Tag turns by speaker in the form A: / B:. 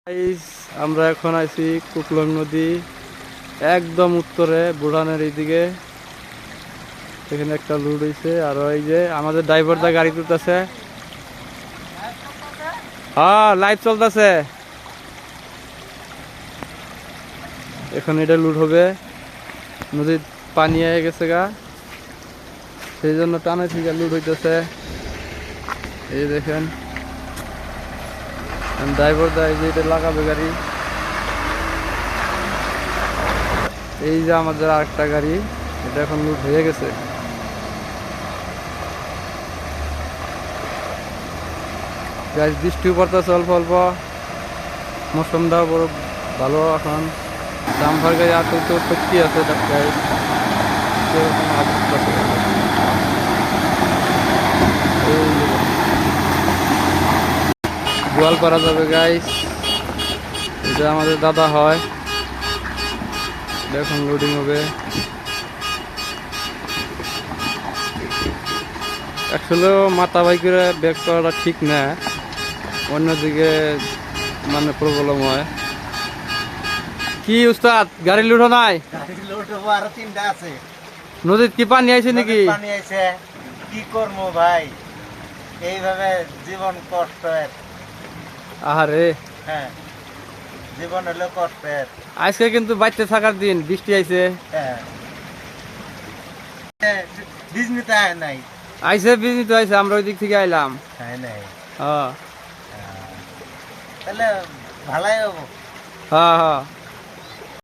A: Guys, আমরা এখন আছি কুকলং নদী একদম উত্তরে বুড়ানের এইদিকে। এখানে একটা লুড হয়েছে আর এই যে আমাদের ড্রাইভার দা গাড়ি তুলতেছে। হ্যাঁ, লাইভ চলতেছে। এখন এটা লুড হবে, নদীর পানি হয়ে গেছে গা, সেই জন্য টানে থেকে লুড হইতেছে। এই দেখেন ড্রাইভার দা এই যে এটা লাগাবে গাড়ি। এই যে আমাদের আরেকটা গাড়ি, এটা এখন লুট হয়ে গেছে। গাছ বৃষ্টি পড়তেছে অল্প অল্প, মৌসুমটাও বড় ভালো। এখন ডাম্পার গাড়ি আর তো সত্যি আছে গোয়াল করা যাবে গাইস। এটা আমাদের দাদা হয়, এখন লোডিং হবে। আসলে মাথা বাই করে ব্যাক করাটা ঠিক না, অন্যদিকে মানে প্রবলেম হয়। কি উস্তাদ, গাড়ি লুটো নাই?
B: আরো তিনটা আছে।
A: নদীত কি পানি আইছে নাকি?
B: পানি আইছে, কি করবো ভাই, এইভাবে জীবন কষ্টের।
A: আহারে,
B: হ্যাঁ, জীবন হলো কষ্টের।
A: আজকে কিন্তু বাইতে থাকার দিন, বৃষ্টি আইছে।
B: হ্যাঁ, বিজনিতে আয় নাই।
A: আইছে বিজনি তো আইছে, আমরা ওই দিক থেকে আইলাম।
B: হ্যাঁ নাই,
A: হ্যাঁ
B: তাহলে ভালাই হবো।
A: হ্যাঁ হ্যাঁ।